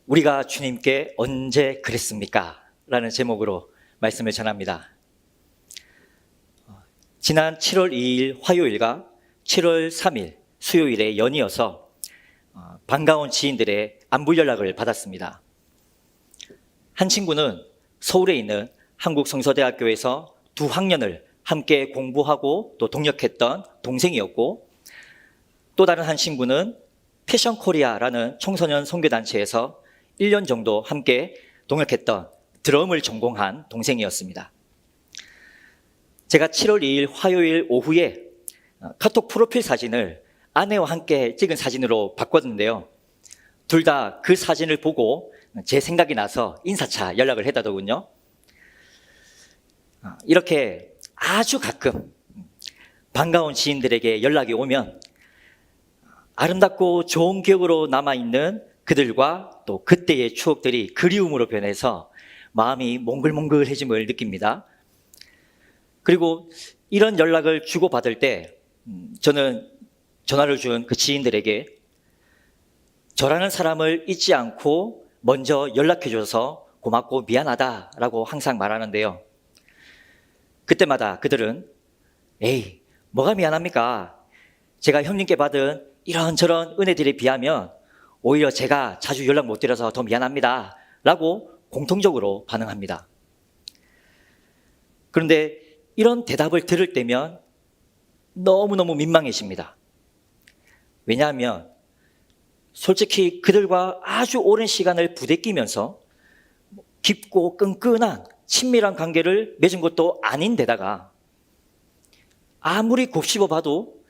우리가 주님께 언제 그랬습니까? 라는 제목으로 말씀을 전합니다. 지난 7월 2일 화요일과 7월 3일 수요일에 연이어서 반가운 지인들의 안부 연락을 받았습니다. 한 친구는 서울에 있는 한국성서대학교에서 두 학년을 함께 공부하고 또 동역했던 동생이었고, 또 다른 한 친구는 패션코리아라는 청소년 선교단체에서 1년 정도 함께 동역했던 드럼을 전공한 동생이었습니다. 제가 7월 2일 화요일 오후에 카톡 프로필 사진을 아내와 함께 찍은 사진으로 바꿨는데요. 둘 다 그 사진을 보고 제 생각이 나서 인사차 연락을 했다더군요. 이렇게 아주 가끔 반가운 지인들에게 연락이 오면 아름답고 좋은 기억으로 남아있는 그들과 또 그때의 추억들이 그리움으로 변해서 마음이 몽글몽글해짐을 느낍니다. 그리고 이런 연락을 주고받을 때 저는 전화를 준 그 지인들에게 저라는 사람을 잊지 않고 먼저 연락해줘서 고맙고 미안하다라고 항상 말하는데요. 그때마다 그들은 에이, 뭐가 미안합니까? 제가 형님께 받은 이런저런 은혜들에 비하면 오히려 제가 자주 연락 못 드려서 더 미안합니다 라고 공통적으로 반응합니다. 그런데 이런 대답을 들을 때면 너무너무 민망해집니다. 왜냐하면 솔직히 그들과 아주 오랜 시간을 부대끼면서 깊고 끈끈한 친밀한 관계를 맺은 것도 아닌데다가 아무리 곱씹어 봐도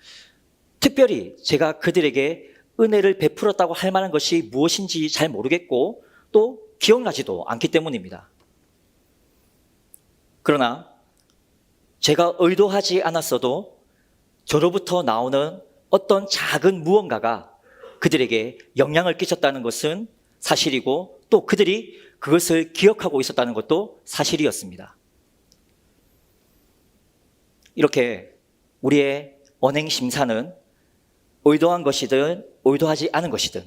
특별히 제가 그들에게 은혜를 베풀었다고 할 만한 것이 무엇인지 잘 모르겠고 또 기억나지도 않기 때문입니다. 그러나 제가 의도하지 않았어도 저로부터 나오는 어떤 작은 무언가가 그들에게 영향을 끼쳤다는 것은 사실이고 또 그들이 그것을 기억하고 있었다는 것도 사실이었습니다. 이렇게 우리의 언행 심사는 의도한 것이든 의도하지 않은 것이든,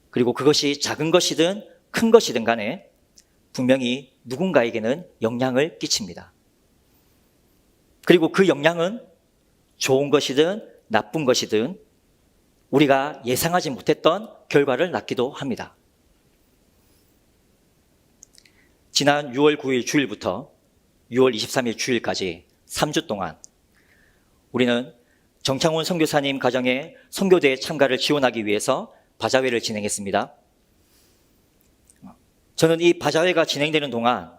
그리고 그것이 작은 것이든 큰 것이든 간에 분명히 누군가에게는 영향을 끼칩니다. 그리고 그 영향은 좋은 것이든 나쁜 것이든 우리가 예상하지 못했던 결과를 낳기도 합니다. 지난 6월 9일 주일부터 6월 23일 주일까지 3주 동안 우리는 정창훈 선교사님 가정의 선교대회 참가를 지원하기 위해서 바자회를 진행했습니다. 저는 이 바자회가 진행되는 동안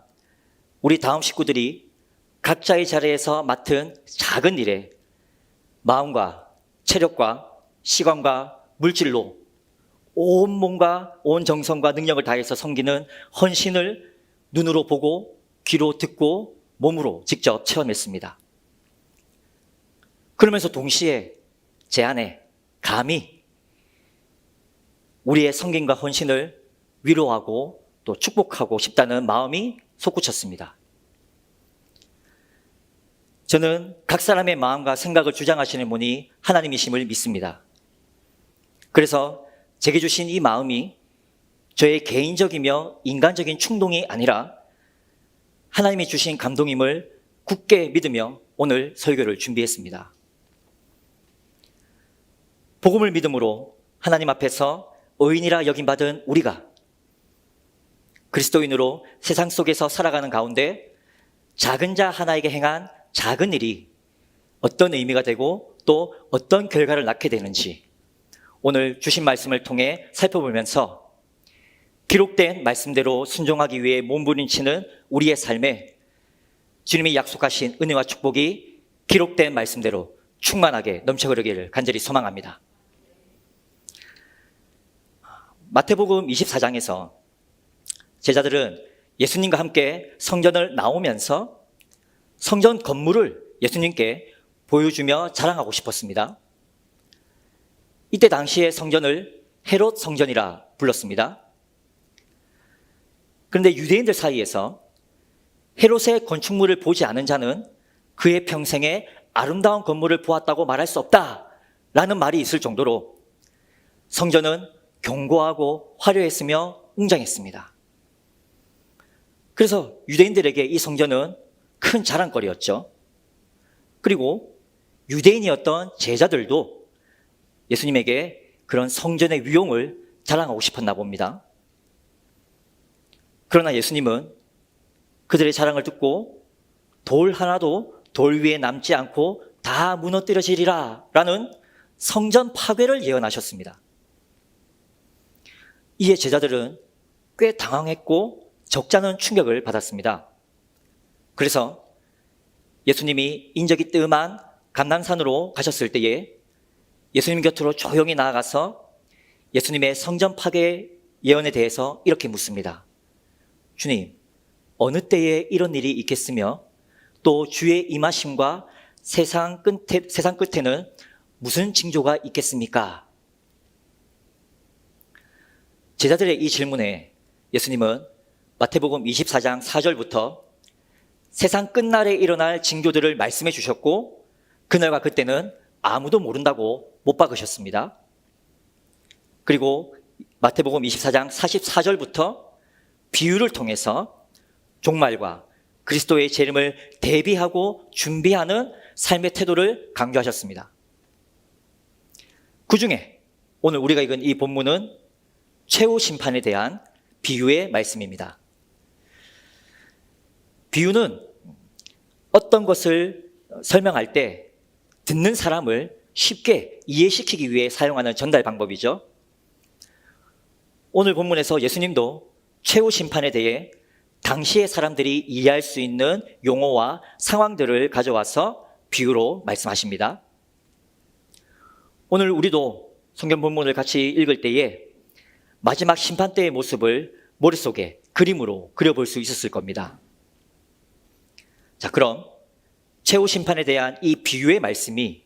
우리 다음 식구들이 각자의 자리에서 맡은 작은 일에 마음과 체력과 시간과 물질로 온 몸과 온 정성과 능력을 다해서 섬기는 헌신을 눈으로 보고 귀로 듣고 몸으로 직접 체험했습니다. 그러면서 동시에 제 안에 감히 우리의 섬김과 헌신을 위로하고 또 축복하고 싶다는 마음이 솟구쳤습니다. 저는 각 사람의 마음과 생각을 주장하시는 분이 하나님이심을 믿습니다. 그래서 제게 주신 이 마음이 저의 개인적이며 인간적인 충동이 아니라 하나님이 주신 감동임을 굳게 믿으며 오늘 설교를 준비했습니다. 복음을 믿음으로 하나님 앞에서 의인이라 여김받은 우리가 그리스도인으로 세상 속에서 살아가는 가운데 작은 자 하나에게 행한 작은 일이 어떤 의미가 되고 또 어떤 결과를 낳게 되는지 오늘 주신 말씀을 통해 살펴보면서 기록된 말씀대로 순종하기 위해 몸부림치는 우리의 삶에 주님이 약속하신 은혜와 축복이 기록된 말씀대로 충만하게 넘쳐 흐르기를 간절히 소망합니다. 마태복음 24장에서 제자들은 예수님과 함께 성전을 나오면서 성전 건물을 예수님께 보여주며 자랑하고 싶었습니다. 이때 당시의 성전을 헤롯 성전이라 불렀습니다. 그런데 유대인들 사이에서 헤롯의 건축물을 보지 않은 자는 그의 평생에 아름다운 건물을 보았다고 말할 수 없다라는 말이 있을 정도로 성전은 견고하고 화려했으며 웅장했습니다. 그래서 유대인들에게 이 성전은 큰 자랑거리였죠. 그리고 유대인이었던 제자들도 예수님에게 그런 성전의 위용을 자랑하고 싶었나 봅니다. 그러나 예수님은 그들의 자랑을 듣고 돌 하나도 돌 위에 남지 않고 다 무너뜨려지리라 라는 성전 파괴를 예언하셨습니다. 이에 제자들은 꽤 당황했고 적잖은 충격을 받았습니다. 그래서 예수님이 인적이 뜸한 감람산으로 가셨을 때에 예수님 곁으로 조용히 나아가서 예수님의 성전 파괴 예언에 대해서 이렇게 묻습니다. 주님, 어느 때에 이런 일이 있겠으며 또 주의 임하심과 세상 끝에는 무슨 징조가 있겠습니까? 제자들의 이 질문에 예수님은 마태복음 24장 4절부터 세상 끝날에 일어날 징조들을 말씀해 주셨고 그날과 그때는 아무도 모른다고 못 박으셨습니다. 그리고 마태복음 24장 44절부터 비유를 통해서 종말과 그리스도의 재림을 대비하고 준비하는 삶의 태도를 강조하셨습니다. 그중에 오늘 우리가 읽은 이 본문은 최후 심판에 대한 비유의 말씀입니다. 비유는 어떤 것을 설명할 때 듣는 사람을 쉽게 이해시키기 위해 사용하는 전달 방법이죠. 오늘 본문에서 예수님도 최후 심판에 대해 당시의 사람들이 이해할 수 있는 용어와 상황들을 가져와서 비유로 말씀하십니다. 오늘 우리도 성경 본문을 같이 읽을 때에 마지막 심판 때의 모습을 머릿속에 그림으로 그려볼 수 있었을 겁니다. 자, 그럼 최후 심판에 대한 이 비유의 말씀이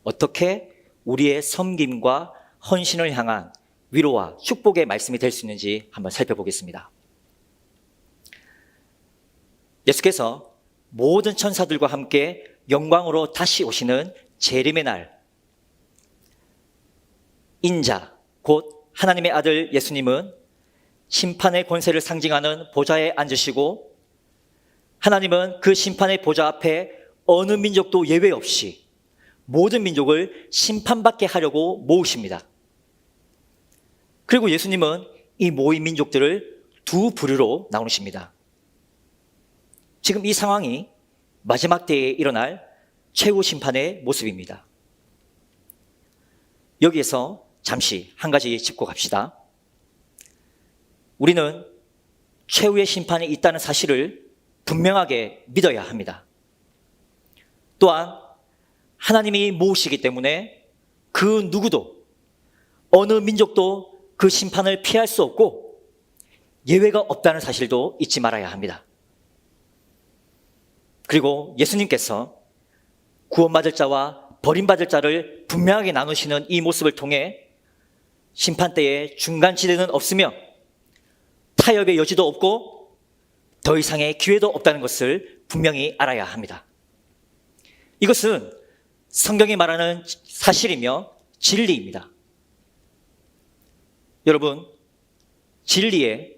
어떻게 우리의 섬김과 헌신을 향한 위로와 축복의 말씀이 될 수 있는지 한번 살펴보겠습니다. 예수께서 모든 천사들과 함께 영광으로 다시 오시는 재림의 날, 인자, 곧 하나님의 아들 예수님은 심판의 권세를 상징하는 보좌에 앉으시고 하나님은 그 심판의 보좌 앞에 어느 민족도 예외 없이 모든 민족을 심판받게 하려고 모으십니다. 그리고 예수님은 이 모인 민족들을 두 부류로 나누십니다. 지금 이 상황이 마지막 때에 일어날 최후 심판의 모습입니다. 여기에서 잠시 한 가지 짚고 갑시다. 우리는 최후의 심판이 있다는 사실을 분명하게 믿어야 합니다. 또한 하나님이 모으시기 때문에 그 누구도 어느 민족도 그 심판을 피할 수 없고 예외가 없다는 사실도 잊지 말아야 합니다. 그리고 예수님께서 구원받을 자와 버림받을 자를 분명하게 나누시는 이 모습을 통해 심판 때에 중간지대는 없으며 타협의 여지도 없고 더 이상의 기회도 없다는 것을 분명히 알아야 합니다. 이것은 성경이 말하는 사실이며 진리입니다. 여러분, 진리에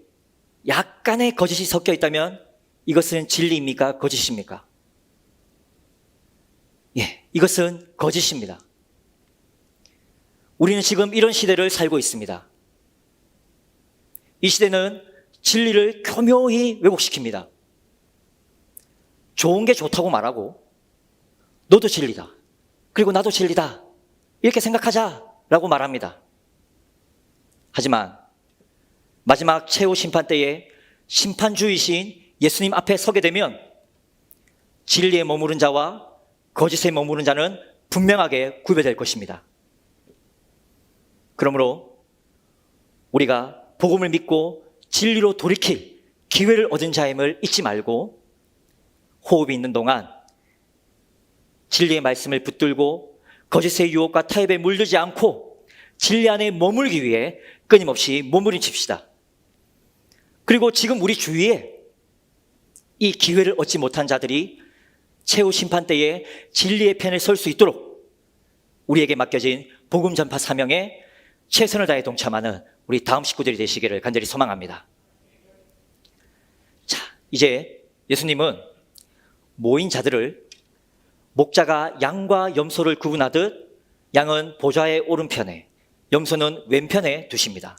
약간의 거짓이 섞여 있다면 이것은 진리입니까? 거짓입니까? 예, 이것은 거짓입니다. 우리는 지금 이런 시대를 살고 있습니다. 이 시대는 진리를 교묘히 왜곡시킵니다. 좋은 게 좋다고 말하고 너도 진리다. 그리고 나도 진리다. 이렇게 생각하자라고 말합니다. 하지만 마지막 최후 심판 때에 심판주이신 예수님 앞에 서게 되면 진리에 머무른 자와 거짓에 머무른 자는 분명하게 구별될 것입니다. 그러므로 우리가 복음을 믿고 진리로 돌이킬 기회를 얻은 자임을 잊지 말고 호흡이 있는 동안 진리의 말씀을 붙들고 거짓의 유혹과 타협에 물들지 않고 진리 안에 머물기 위해 끊임없이 몸부림칩시다. 그리고 지금 우리 주위에 이 기회를 얻지 못한 자들이 최후 심판 때에 진리의 편에 설 수 있도록 우리에게 맡겨진 복음 전파 사명에 최선을 다해 동참하는 우리 다음 식구들이 되시기를 간절히 소망합니다. 자, 이제 예수님은 모인 자들을 목자가 양과 염소를 구분하듯 양은 보좌의 오른편에, 염소는 왼편에 두십니다.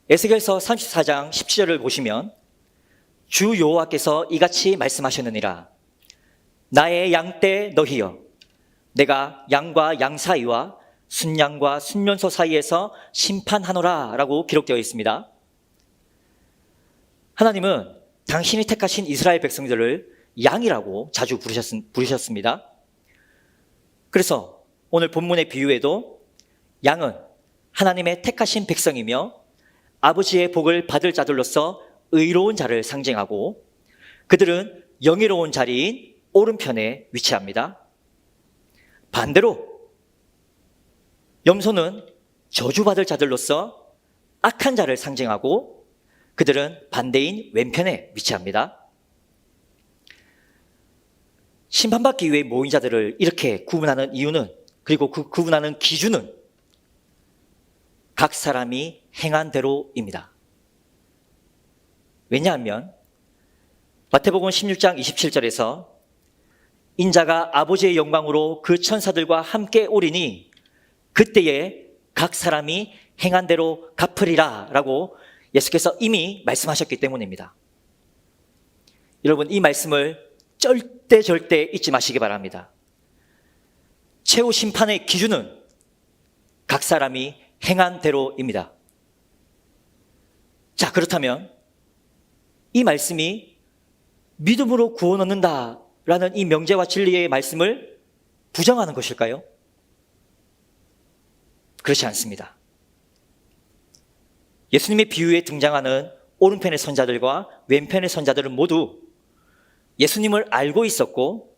에스겔서 34장 17절을 보시면 주 여호와께서 이같이 말씀하셨느니라. 나의 양떼 너희여, 내가 양과 양 사이와 순양과 순면소 사이에서 심판하노라 라고 기록되어 있습니다. 하나님은 당신이 택하신 이스라엘 백성들을 양이라고 자주 부르셨습니다. 그래서 오늘 본문의 비유에도 양은 하나님의 택하신 백성이며 아버지의 복을 받을 자들로서 의로운 자를 상징하고 그들은 영예로운 자리인 오른편에 위치합니다. 반대로 염소는 저주받을 자들로서 악한 자를 상징하고 그들은 반대인 왼편에 위치합니다. 심판받기 위해 모인 자들을 이렇게 구분하는 이유는, 그리고 그 구분하는 기준은 각 사람이 행한 대로입니다. 왜냐하면 마태복음 16장 27절에서 인자가 아버지의 영광으로 그 천사들과 함께 오리니 그때에 각 사람이 행한 대로 갚으리라 라고 예수께서 이미 말씀하셨기 때문입니다. 여러분, 이 말씀을 절대 잊지 마시기 바랍니다. 최후 심판의 기준은 각 사람이 행한 대로입니다. 자, 그렇다면 이 말씀이 믿음으로 구원 얻는다라는 이 명제와 진리의 말씀을 부정하는 것일까요? 그렇지 않습니다. 예수님의 비유에 등장하는 오른편의 선자들과 왼편의 선자들은 모두 예수님을 알고 있었고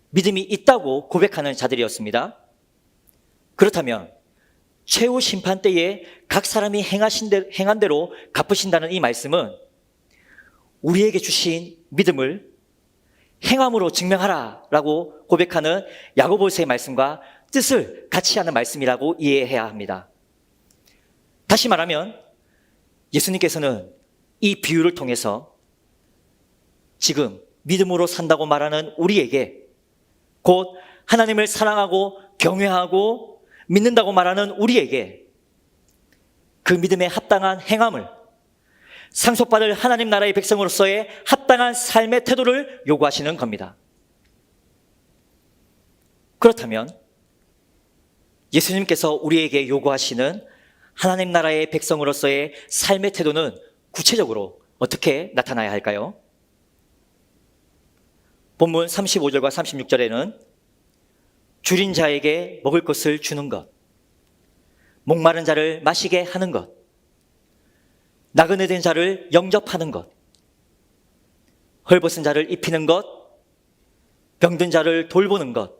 믿음이 있다고 고백하는 자들이었습니다. 그렇다면 최후 심판 때에 각 사람이 행한 대로 갚으신다는 이 말씀은 우리에게 주신 믿음을 행함으로 증명하라 라고 고백하는 야고보서의 말씀과 뜻을 같이 하는 말씀이라고 이해해야 합니다. 다시 말하면 예수님께서는 이 비유를 통해서 지금 믿음으로 산다고 말하는 우리에게, 곧 하나님을 사랑하고 경외하고 믿는다고 말하는 우리에게 그 믿음에 합당한 행함을, 상속받을 하나님 나라의 백성으로서의 합당한 삶의 태도를 요구하시는 겁니다. 그렇다면 예수님께서 우리에게 요구하시는 하나님 나라의 백성으로서의 삶의 태도는 구체적으로 어떻게 나타나야 할까요? 본문 35절과 36절에는 줄인 자에게 먹을 것을 주는 것, 목마른 자를 마시게 하는 것, 나그네 된 자를 영접하는 것, 헐벗은 자를 입히는 것, 병든 자를 돌보는 것,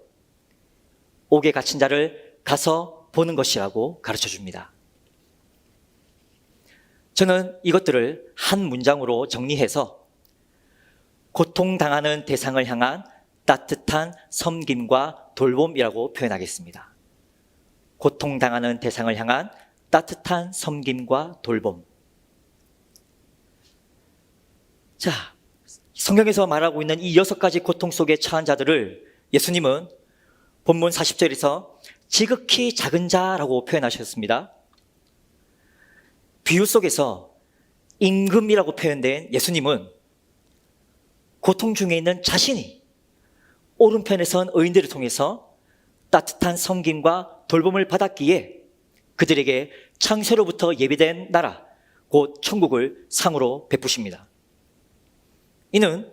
옥에 갇힌 자를 가서 보는 것이라고 가르쳐 줍니다. 저는 이것들을 한 문장으로 정리해서 고통당하는 대상을 향한 따뜻한 섬김과 돌봄이라고 표현하겠습니다. 고통당하는 대상을 향한 따뜻한 섬김과 돌봄. 자, 성경에서 말하고 있는 이 6가지 고통 속에 처한 자들을 예수님은 본문 40절에서 지극히 작은 자라고 표현하셨습니다. 비유 속에서 임금이라고 표현된 예수님은 고통 중에 있는 자신이 오른편에 선 의인들을 통해서 따뜻한 섬김과 돌봄을 받았기에 그들에게 창세로부터 예비된 나라, 곧 천국을 상으로 베푸십니다. 이는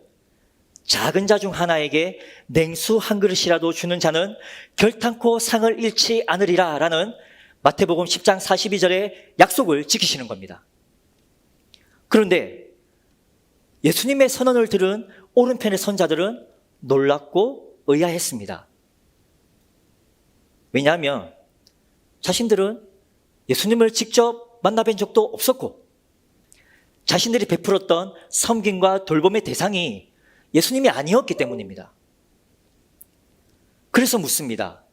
작은 자 중 하나에게 냉수 한 그릇이라도 주는 자는 결탄코 상을 잃지 않으리라 라는 마태복음 10장 42절의 약속을 지키시는 겁니다. 그런데 예수님의 선언을 들은 오른편의 선자들은 놀랍고 의아했습니다. 왜냐하면 자신들은 예수님을 직접 만나뵌 적도 없었고 자신들이 베풀었던 섬김과 돌봄의 대상이 예수님이 아니었기 때문입니다. 그래서 묻습니다.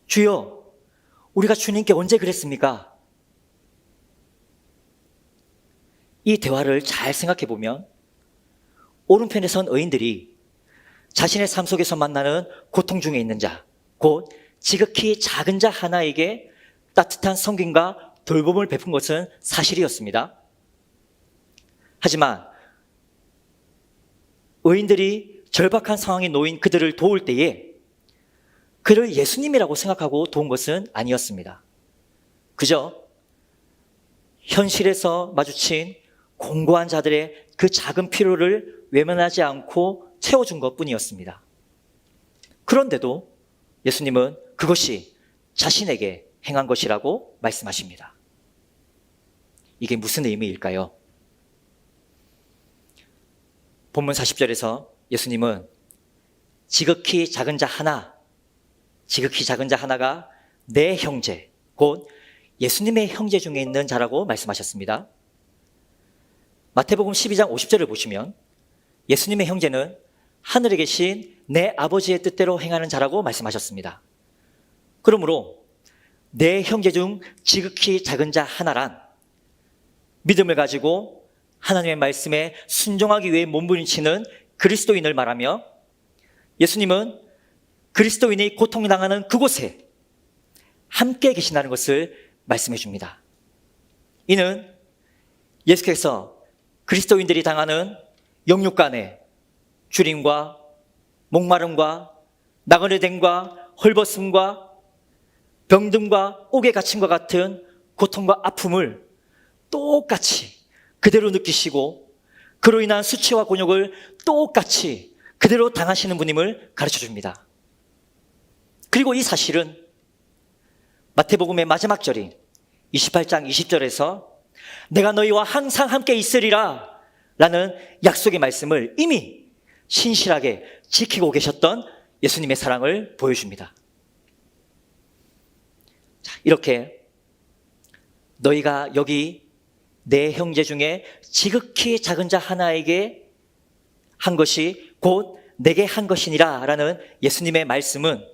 주여, 우리가 주님께 언제 그랬습니까? 이 대화를 잘 생각해 보면 오른편에 선 의인들이 자신의 삶 속에서 만나는 고통 중에 있는 자, 곧 지극히 작은 자 하나에게 따뜻한 섬김과 돌봄을 베푼 것은 사실이었습니다. 하지만 의인들이 절박한 상황에 놓인 그들을 도울 때에 그를 예수님이라고 생각하고 도운 것은 아니었습니다. 그저 현실에서 마주친 공고한 자들의 그 작은 필요를 외면하지 않고 채워준 것뿐이었습니다. 그런데도 예수님은 그것이 자신에게 행한 것이라고 말씀하십니다. 이게 무슨 의미일까요? 본문 40절에서 예수님은 지극히 작은 자 하나가 내 형제, 곧 예수님의 형제 중에 있는 자라고 말씀하셨습니다. 마태복음 12장 50절을 보시면 예수님의 형제는 하늘에 계신 내 아버지의 뜻대로 행하는 자라고 말씀하셨습니다. 그러므로 내 형제 중 지극히 작은 자 하나란 믿음을 가지고 하나님의 말씀에 순종하기 위해 몸부림치는 그리스도인을 말하며, 예수님은 그리스도인이 고통당하는 그곳에 함께 계신다는 것을 말씀해 줍니다. 이는 예수께서 그리스도인들이 당하는 영육간의 주림과 목마름과 나그네됨과 헐벗음과 병듦과 옥에 갇힘과 같은 고통과 아픔을 똑같이 그대로 느끼시고 그로 인한 수치와 곤욕을 똑같이 그대로 당하시는 분임을 가르쳐 줍니다. 그리고 이 사실은 마태복음의 마지막 절인 28장 20절에서 내가 너희와 항상 함께 있으리라 라는 약속의 말씀을 이미 신실하게 지키고 계셨던 예수님의 사랑을 보여줍니다. 자, 이렇게 너희가 여기 내 형제 중에 지극히 작은 자 하나에게 한 것이 곧 내게 한 것이니라 라는 예수님의 말씀은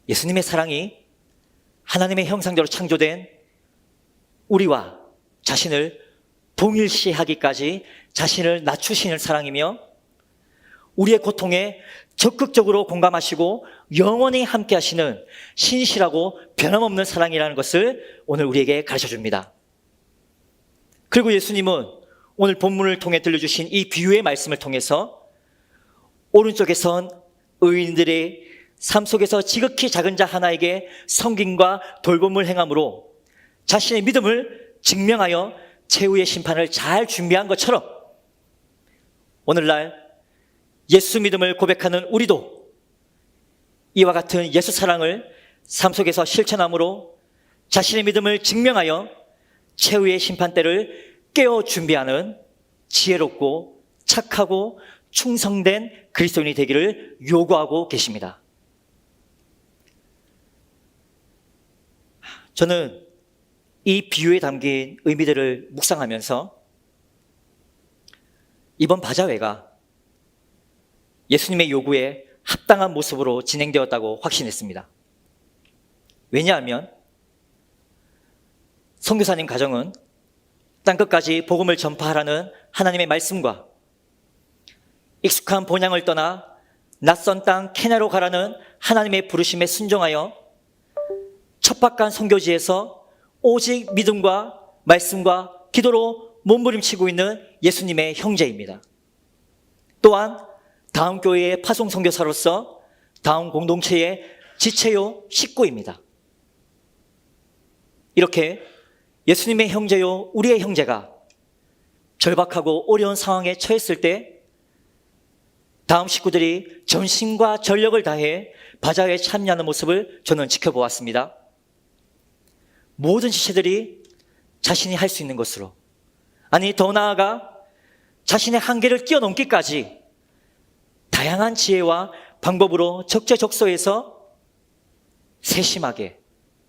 예수님의 사랑이 하나님의 형상대로 창조된 우리와 자신을 동일시하기까지 자신을 낮추시는 사랑이며 우리의 고통에 적극적으로 공감하시고 영원히 함께 하시는 신실하고 변함없는 사랑이라는 것을 오늘 우리에게 가르쳐 줍니다. 그리고 예수님은 오늘 본문을 통해 들려주신 이 비유의 말씀을 통해서 오른쪽에 선 의인들의 삶 속에서 지극히 작은 자 하나에게 섬김과 돌봄을 행함으로 자신의 믿음을 증명하여 최후의 심판을 잘 준비한 것처럼 오늘날 예수 믿음을 고백하는 우리도 이와 같은 예수 사랑을 삶 속에서 실천함으로 자신의 믿음을 증명하여 최후의 심판 때를 깨어 준비하는 지혜롭고 착하고 충성된 그리스도인이 되기를 요구하고 계십니다. 저는 이 비유에 담긴 의미들을 묵상하면서 이번 바자회가 예수님의 요구에 합당한 모습으로 진행되었다고 확신했습니다. 왜냐하면 선교사님 가정은 땅끝까지 복음을 전파하라는 하나님의 말씀과 익숙한 본향을 떠나 낯선 땅 케냐로 가라는 하나님의 부르심에 순종하여 척박한 선교지에서 오직 믿음과 말씀과 기도로 몸부림치고 있는 예수님의 형제입니다. 또한 다음 교회의 파송 선교사로서 다음 공동체의 지체요 식구입니다. 이렇게 예수님의 형제요 우리의 형제가 절박하고 어려운 상황에 처했을 때 다음 식구들이 전심과 전력을 다해 바자회에 참여하는 모습을 저는 지켜보았습니다. 모든 지체들이 자신이 할 수 있는 것으로, 아니 더 나아가 자신의 한계를 뛰어넘기까지 다양한 지혜와 방법으로 적재적소에서 세심하게,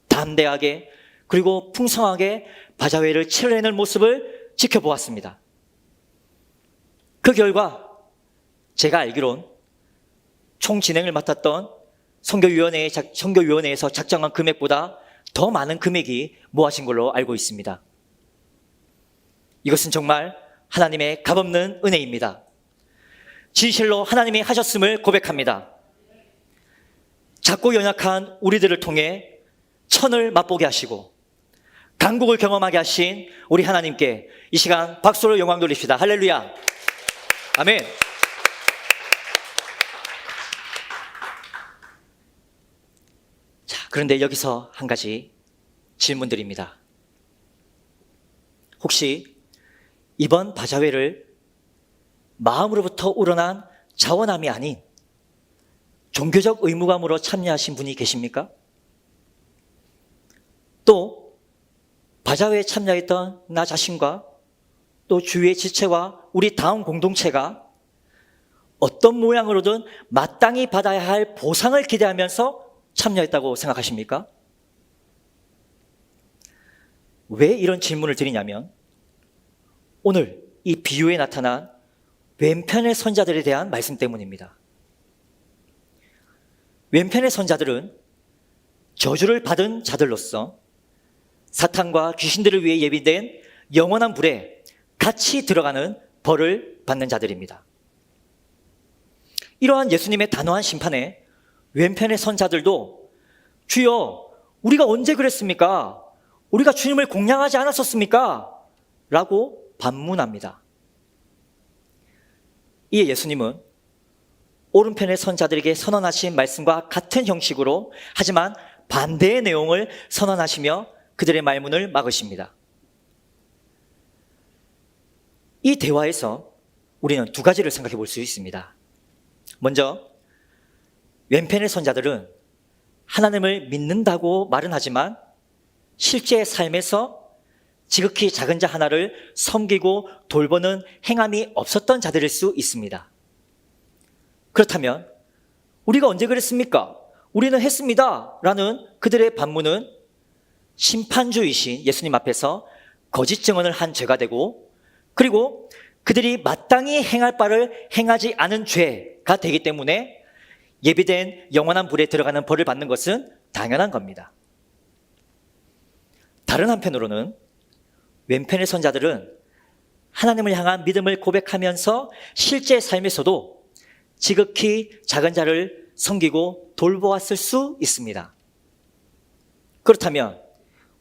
담대하게, 그리고 풍성하게 바자회를 치러내는 모습을 지켜보았습니다. 그 결과 제가 알기론 총 진행을 맡았던 선교위원회에서 작정한 금액보다 더 많은 금액이 모아진 걸로 알고 있습니다. 이것은 정말 하나님의 값없는 은혜입니다. 진실로 하나님이 하셨음을 고백합니다. 작고 연약한 우리들을 통해 천을 맛보게 하시고 강국을 경험하게 하신 우리 하나님께 이 시간 박수로 영광 돌립시다. 할렐루야. 아멘. 자, 그런데 여기서 한 가지 질문드립니다. 혹시 이번 바자회를 마음으로부터 우러난 자원함이 아닌 종교적 의무감으로 참여하신 분이 계십니까? 또 바자회에 참여했던 나 자신과 또 주위의 지체와 우리 다음 공동체가 어떤 모양으로든 마땅히 받아야 할 보상을 기대하면서 참여했다고 생각하십니까? 왜 이런 질문을 드리냐면 오늘 이 비유에 나타난 왼편의 선자들에 대한 말씀 때문입니다. 왼편의 선자들은 저주를 받은 자들로서 사탄과 귀신들을 위해 예비된 영원한 불에 같이 들어가는 벌을 받는 자들입니다. 이러한 예수님의 단호한 심판에 왼편의 선자들도 주여 우리가 언제 그랬습니까? 우리가 주님을 공양하지 않았었습니까? 라고 반문합니다. 이에 예수님은 오른편의 선자들에게 선언하신 말씀과 같은 형식으로 하지만 반대의 내용을 선언하시며 그들의 말문을 막으십니다. 이 대화에서 우리는 두 가지를 생각해 볼 수 있습니다. 먼저 왼편의 선자들은 하나님을 믿는다고 말은 하지만 실제 삶에서 지극히 작은 자 하나를 섬기고 돌보는 행함이 없었던 자들일 수 있습니다. 그렇다면 우리가 언제 그랬습니까? 우리는 했습니다 라는 그들의 반문은 심판주이신 예수님 앞에서 거짓 증언을 한 죄가 되고 그리고 그들이 마땅히 행할 바를 행하지 않은 죄가 되기 때문에 예비된 영원한 불에 들어가는 벌을 받는 것은 당연한 겁니다. 다른 한편으로는 왼편의 선자들은 하나님을 향한 믿음을 고백하면서 실제 삶에서도 지극히 작은 자를 섬기고 돌보았을 수 있습니다. 그렇다면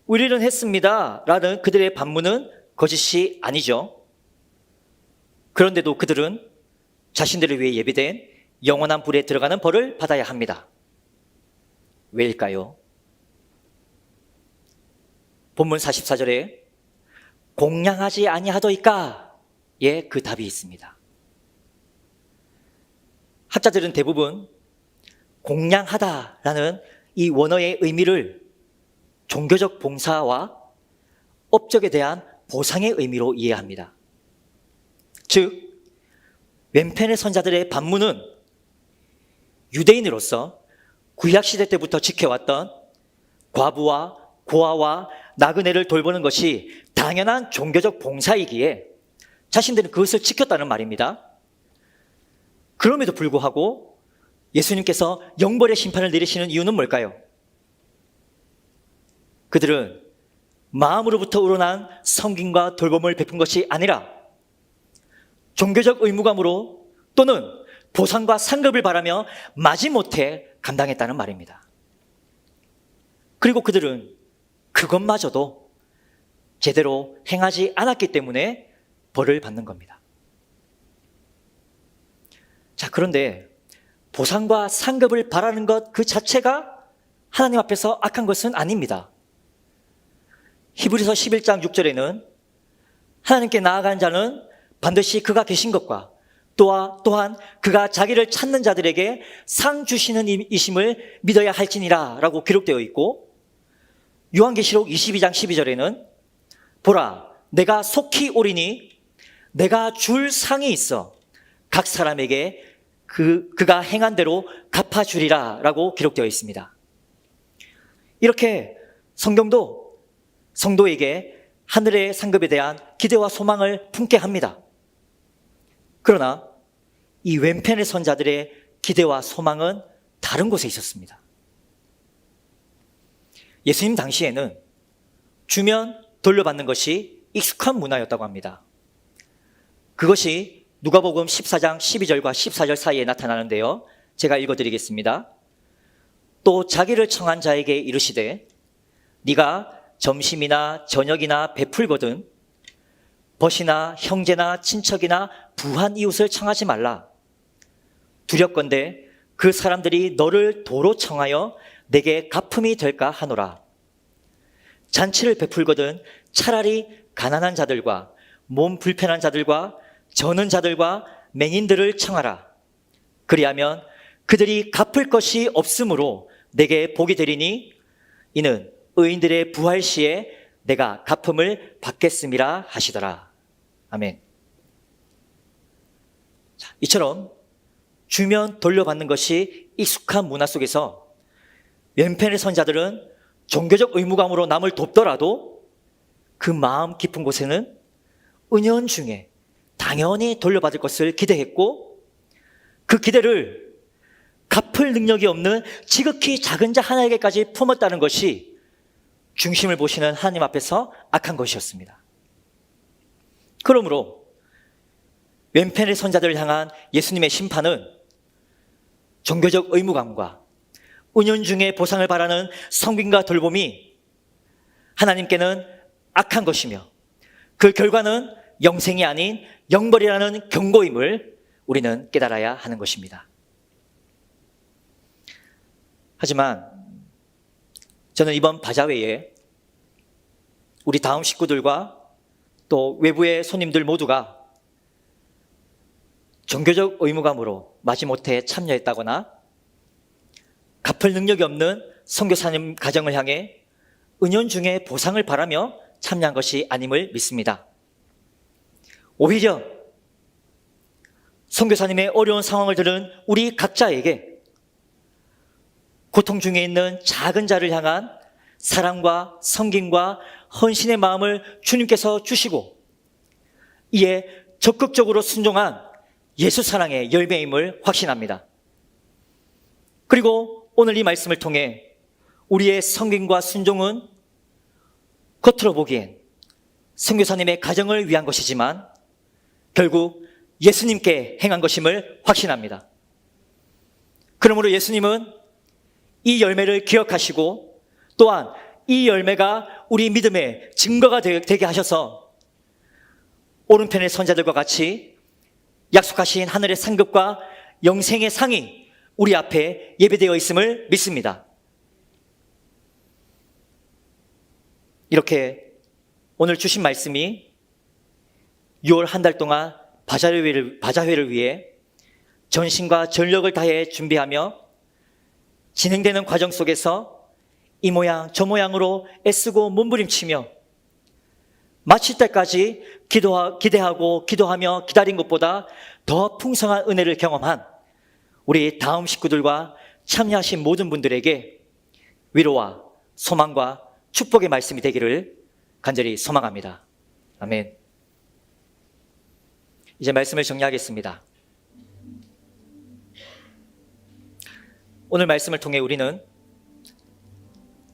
우리는 했습니다 라는 그들의 반문은 거짓이 아니죠. 그런데도 그들은 자신들을 위해 예비된 영원한 불에 들어가는 벌을 받아야 합니다. 왜일까요? 본문 44절에 공양하지 아니하더이까에 그 답이 있습니다. 학자들은 대부분 공양하다라는 이 원어의 의미를 종교적 봉사와 업적에 대한 보상의 의미로 이해합니다. 즉 왼편의 선자들의 반문은 유대인으로서 구약시대 때부터 지켜왔던 과부와 고아와 나그네를 돌보는 것이 당연한 종교적 봉사이기에 자신들은 그것을 지켰다는 말입니다. 그럼에도 불구하고 예수님께서 영벌의 심판을 내리시는 이유는 뭘까요? 그들은 마음으로부터 우러난 섬김과 돌봄을 베푼 것이 아니라 종교적 의무감으로 또는 보상과 상급을 바라며 마지못해 감당했다는 말입니다. 그리고 그들은 그것마저도 제대로 행하지 않았기 때문에 벌을 받는 겁니다. 자, 그런데 보상과 상급을 바라는 것 그 자체가 하나님 앞에서 악한 것은 아닙니다. 히브리서 11장 6절에는 하나님께 나아간 자는 반드시 그가 계신 것과 또한 그가 자기를 찾는 자들에게 상 주시는 이심을 믿어야 할지니라 라고 기록되어 있고, 요한계시록 22장 12절에는 보라 내가 속히 오리니 내가 줄 상이 있어 각 사람에게 그가 행한 대로 갚아주리라 라고 기록되어 있습니다. 이렇게 성경도 성도에게 하늘의 상급에 대한 기대와 소망을 품게 합니다. 그러나 이 왼편의 선자들의 기대와 소망은 다른 곳에 있었습니다. 예수님 당시에는 주면 돌려받는 것이 익숙한 문화였다고 합니다. 그것이 누가복음 14장 12절과 14절 사이에 나타나는데요. 제가 읽어드리겠습니다. 또 자기를 청한 자에게 이르시되 네가 점심이나 저녁이나 베풀거든 벗이나 형제나 친척이나 부한 이웃을 청하지 말라. 두렵건대 그 사람들이 너를 도로 청하여 내게 갚음이 될까 하노라. 잔치를 베풀거든 차라리 가난한 자들과 몸 불편한 자들과 저는 자들과 맹인들을 청하라. 그리하면 그들이 갚을 것이 없으므로 내게 복이 되리니 이는 의인들의 부활 시에 내가 갚음을 받겠음이라 하시더라. 아멘. 이처럼 주면 돌려받는 것이 익숙한 문화 속에서 왼편의 선자들은 종교적 의무감으로 남을 돕더라도 그 마음 깊은 곳에는 은연중에 당연히 돌려받을 것을 기대했고 그 기대를 갚을 능력이 없는 지극히 작은 자 하나에게까지 품었다는 것이 중심을 보시는 하나님 앞에서 악한 것이었습니다. 그러므로 왼편의 선자들을 향한 예수님의 심판은 종교적 의무감과 은연중에 보상을 바라는 성김과 돌봄이 하나님께는 악한 것이며 그 결과는 영생이 아닌 영벌이라는 경고임을 우리는 깨달아야 하는 것입니다. 하지만 저는 이번 바자회에 우리 다음 식구들과 또 외부의 손님들 모두가 종교적 의무감으로 마지못해 참여했다거나 갚을 능력이 없는 선교사님 가정을 향해 은연중에 보상을 바라며 참여한 것이 아님을 믿습니다. 오히려 선교사님의 어려운 상황을 들은 우리 각자에게 고통 중에 있는 작은 자를 향한 사랑과 섬김과 헌신의 마음을 주님께서 주시고 이에 적극적으로 순종한 예수 사랑의 열매임을 확신합니다. 그리고 오늘 이 말씀을 통해 우리의 섬김과 순종은 겉으로 보기엔 선교사님의 가정을 위한 것이지만 결국 예수님께 행한 것임을 확신합니다. 그러므로 예수님은 이 열매를 기억하시고 또한 이 열매가 우리 믿음의 증거가 되게 하셔서 오른편의 선자들과 같이 약속하신 하늘의 상급과 영생의 상이 우리 앞에 예배되어 있음을 믿습니다. 이렇게 오늘 주신 말씀이 6월 한 달 동안 바자회를 위해 전심과 전력을 다해 준비하며 진행되는 과정 속에서 이 모양 저 모양으로 애쓰고 몸부림치며 마칠 때까지 기대하고 기도하며 기다린 것보다 더 풍성한 은혜를 경험한 우리 다음 식구들과 참여하신 모든 분들에게 위로와 소망과 축복의 말씀이 되기를 간절히 소망합니다. 아멘. 이제 말씀을 정리하겠습니다. 오늘 말씀을 통해 우리는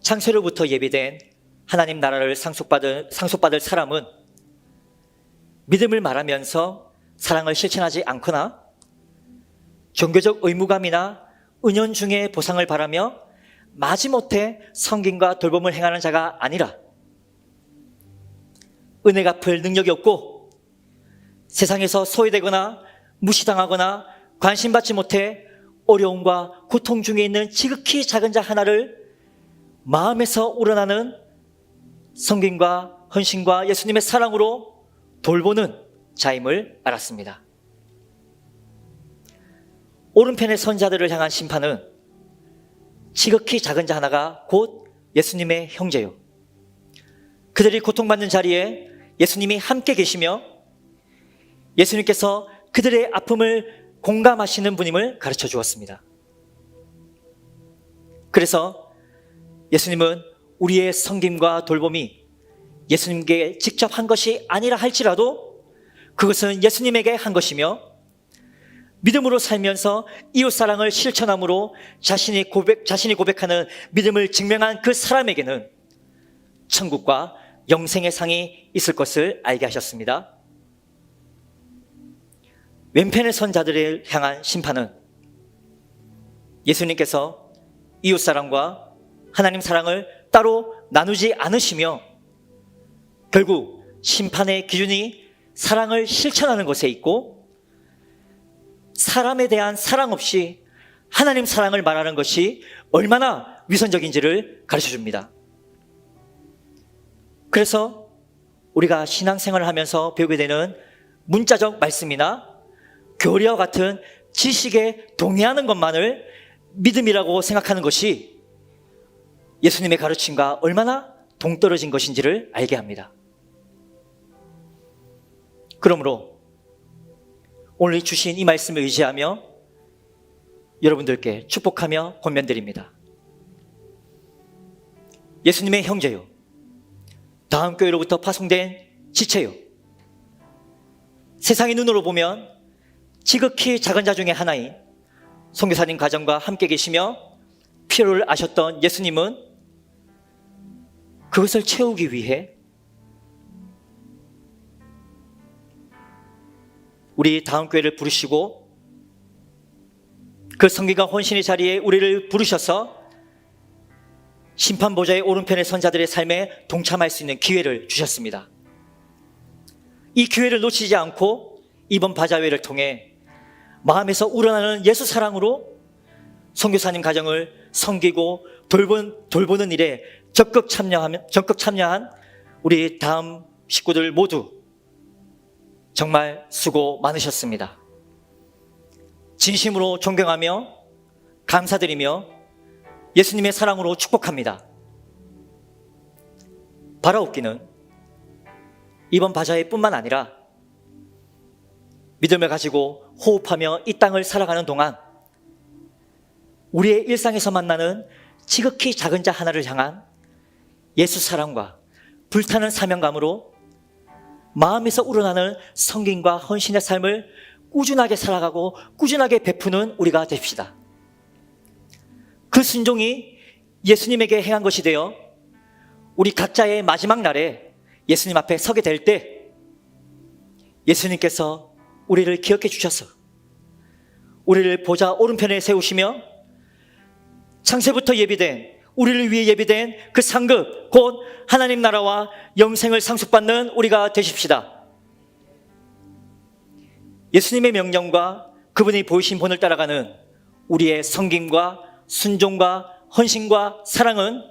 창세로부터 예비된 하나님 나라를 상속받을 사람은 믿음을 말하면서 사랑을 실천하지 않거나 종교적 의무감이나 은연중에 보상을 바라며 마지못해 섬김과 돌봄을 행하는 자가 아니라 은혜 갚을 능력이 없고 세상에서 소외되거나 무시당하거나 관심받지 못해 어려움과 고통 중에 있는 지극히 작은 자 하나를 마음에서 우러나는 섬김과 헌신과 예수님의 사랑으로 돌보는 자임을 알았습니다. 오른편의 선자들을 향한 심판은 지극히 작은 자 하나가 곧 예수님의 형제요. 그들이 고통받는 자리에 예수님이 함께 계시며 예수님께서 그들의 아픔을 공감하시는 분임을 가르쳐 주었습니다. 그래서 예수님은 우리의 섬김과 돌봄이 예수님께 직접 한 것이 아니라 할지라도 그것은 예수님에게 한 것이며 믿음으로 살면서 이웃사랑을 실천함으로 자신이 고백하는 믿음을 증명한 그 사람에게는 천국과 영생의 상이 있을 것을 알게 하셨습니다. 왼편의 선 자들을 향한 심판은 예수님께서 이웃사랑과 하나님 사랑을 따로 나누지 않으시며 결국 심판의 기준이 사랑을 실천하는 것에 있고 사람에 대한 사랑 없이 하나님 사랑을 말하는 것이 얼마나 위선적인지를 가르쳐 줍니다. 그래서 우리가 신앙생활을 하면서 배우게 되는 문자적 말씀이나 교리와 같은 지식에 동의하는 것만을 믿음이라고 생각하는 것이 예수님의 가르침과 얼마나 동떨어진 것인지를 알게 합니다. 그러므로 오늘 주신 이 말씀을 의지하며 여러분들께 축복하며 권면드립니다. 예수님의 형제요, 다음 교회로부터 파송된 지체요, 세상의 눈으로 보면 지극히 작은 자 중에 하나인 선교사님 가정과 함께 계시며 필요를 아셨던 예수님은 그것을 채우기 위해 우리 다음 교회를 부르시고 그 성기가 헌신의 자리에 우리를 부르셔서 심판보좌의 오른편의 선자들의 삶에 동참할 수 있는 기회를 주셨습니다. 이 기회를 놓치지 않고 이번 바자회를 통해 마음에서 우러나는 예수 사랑으로 선교사님 가정을 섬기고 돌보는 일에 적극 참여한 우리 다음 식구들 모두 정말 수고 많으셨습니다. 진심으로 존경하며 감사드리며 예수님의 사랑으로 축복합니다. 바라옵기는 이번 바자회뿐만 아니라 믿음을 가지고 호흡하며 이 땅을 살아가는 동안 우리의 일상에서 만나는 지극히 작은 자 하나를 향한 예수 사랑과 불타는 사명감으로 마음에서 우러나는 성김과 헌신의 삶을 꾸준하게 살아가고 꾸준하게 베푸는 우리가 됩시다. 그 순종이 예수님에게 행한 것이 되어 우리 각자의 마지막 날에 예수님 앞에 서게 될 때 예수님께서 우리를 기억해 주셔서 우리를 보좌 오른편에 세우시며 창세부터 예비된, 우리를 위해 예비된 그 상급 곧 하나님 나라와 영생을 상속받는 우리가 되십시다. 예수님의 명령과 그분이 보이신 본을 따라가는 우리의 섬김과 순종과 헌신과 사랑은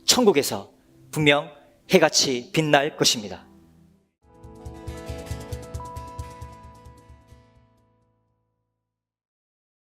천국에서 분명 해같이 빛날 것입니다.